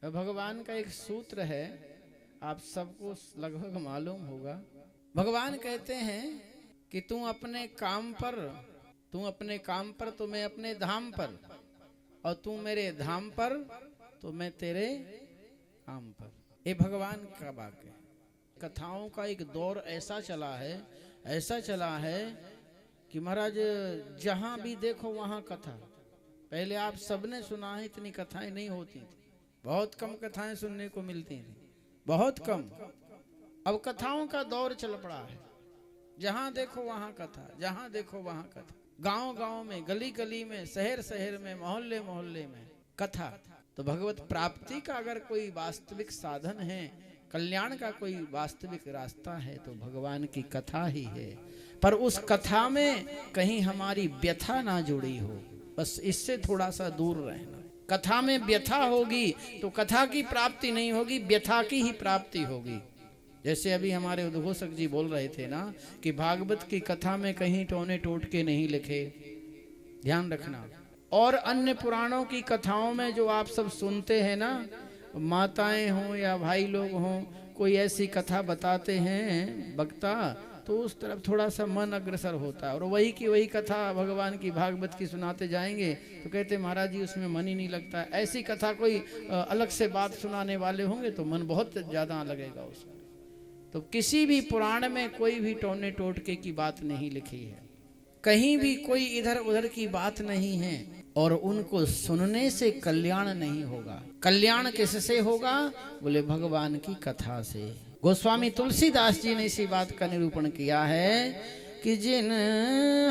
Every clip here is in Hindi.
भगवान का एक सूत्र है, आप सबको लगभग मालूम होगा। भगवान कहते हैं कि तू अपने काम पर तो मैं अपने धाम पर, और तू मेरे धाम पर तो मैं तेरे काम पर। ये भगवान का वाक्य है। कथाओं का एक दौर ऐसा चला है कि महाराज जहां भी देखो वहां कथा। पहले आप सबने सुना है, इतनी कथाएं नहीं होती थी, बहुत कम कथाएं सुनने को मिलती थी, बहुत कम। अब कथाओं का दौर चल पड़ा है, जहां देखो वहां कथा, जहां देखो वहां कथा। गांव गांव में, गली गली में, शहर शहर में, मोहल्ले मोहल्ले में कथा। तो भगवत प्राप्ति का अगर कोई वास्तविक साधन है, कल्याण का कोई वास्तविक रास्ता है, तो भगवान की कथा ही है। पर उस कथा में कहीं हमारी व्यथा ना जुड़ी हो, बस इससे थोड़ा सा दूर रहना। कथा में व्यथा होगी तो कथा की प्राप्ति नहीं होगी, व्यथा की ही प्राप्ति होगी। जैसे अभी हमारे उद्घोषक जी बोल रहे थे ना कि भागवत की कथा में कहीं टोने टोटके नहीं लिखे, ध्यान रखना। और अन्य पुराणों की कथाओं में जो आप सब सुनते हैं ना, माताएं हों या भाई लोग हों, कोई ऐसी कथा बताते हैं वक्ता, तो उस तरफ थोड़ा सा मन अग्रसर होता है। और वही की वही कथा भगवान की भागवत की सुनाते जाएंगे तो कहते महाराज जी उसमें मन ही नहीं लगता। ऐसी कथा कोई अलग से बात सुनाने वाले होंगे तो मन बहुत ज़्यादा लगेगा उसमें। तो किसी भी पुराण में कोई भी टोने टोटके की बात नहीं लिखी है, कहीं भी कोई इधर उधर की बात नहीं है। और उनको सुनने से कल्याण नहीं होगा। कल्याण किससे होगा? बोले भगवान की कथा से। गोस्वामी तुलसीदास जी ने इसी बात का निरूपण किया है कि जिन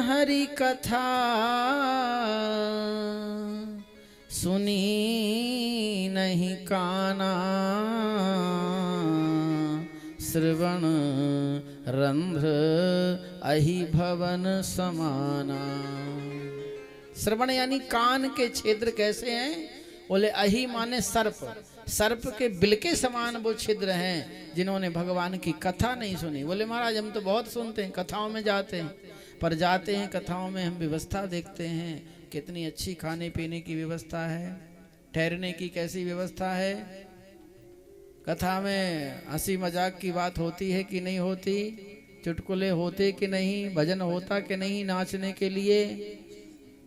हरि कथा सुनी नहीं काना, श्रवण रंध्र अहि भवन समाना। श्रवण यानी कान के छिद्र कैसे हैं? बोले अहि माने सर्प, सर्प के बिल के समान वो छिद्र हैं जिन्होंने भगवान की कथा नहीं सुनी। बोले महाराज हम तो बहुत सुनते हैं, कथाओं में जाते हैं, पर जाते हैं कथाओं में हम व्यवस्था देखते हैं, कितनी अच्छी खाने पीने की व्यवस्था है, ठहरने की कैसी व्यवस्था है। कथा में हंसी मजाक की बात होती है कि नहीं होती, चुटकुले होते कि नहीं, भजन होता कि नहीं नाचने के लिए।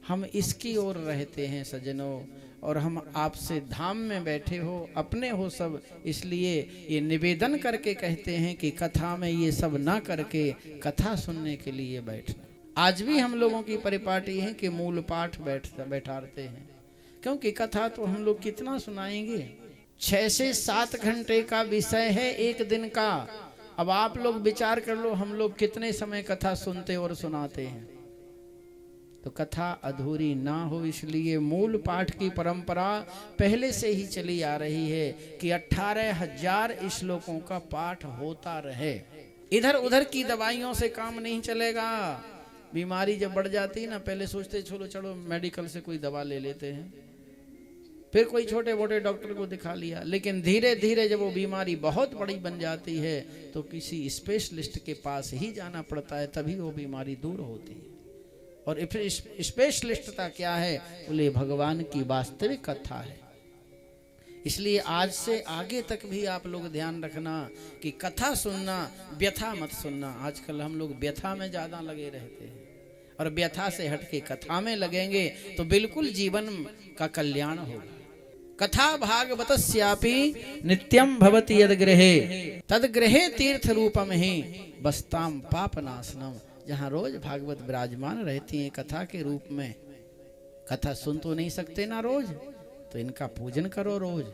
हम इसकी ओर रहते हैं सज्जनों, और हम आपसे धाम में बैठे हो, अपने हो सब, इसलिए ये निवेदन करके कहते हैं कि कथा में ये सब ना करके कथा सुनने के लिए बैठना। आज भी हम लोगों की परिपाटी है कि मूल पाठ बैठाते हैं, क्योंकि कथा तो हम लोग कितना सुनाएंगे। 6 से 7 घंटे का विषय है एक दिन का। अब आप लोग विचार कर लो, हम लोग कितने समय कथा सुनते और सुनाते हैं। तो कथा अधूरी ना हो, इसलिए मूल पाठ की परंपरा पहले से ही चली आ रही है कि 18,000 श्लोकों का पाठ होता रहे। इधर उधर की दवाइयों से काम नहीं चलेगा। बीमारी जब बढ़ जाती है ना, पहले सोचते चलो मेडिकल से कोई दवा ले लेते हैं, फिर कोई छोटे मोटे डॉक्टर को दिखा लिया, लेकिन धीरे धीरे जब वो बीमारी बहुत बड़ी बन जाती है तो किसी स्पेशलिस्ट के पास ही जाना पड़ता है, तभी वो बीमारी दूर होती है। और स्पेशलिस्टता क्या है? बोले भगवान की वास्तविक कथा है। इसलिए आज से आगे तक भी आप लोग ध्यान रखना कि कथा सुनना, व्यथा मत सुनना। आजकल हम लोग व्यथा में ज्यादा लगे रहते हैं, और व्यथा से हटके कथा में लगेंगे तो बिल्कुल जीवन का कल्याण होगा। कथा भागवतस्यापि नित्यम भवति यद गृहे, तद गृहे तीर्थ रूपम ही बस्ताम पाप नाशनम। जहाँ रोज भागवत विराजमान रहती हैं कथा के रूप में। कथा सुन तो नहीं सकते ना रोज, तो इनका पूजन करो रोज।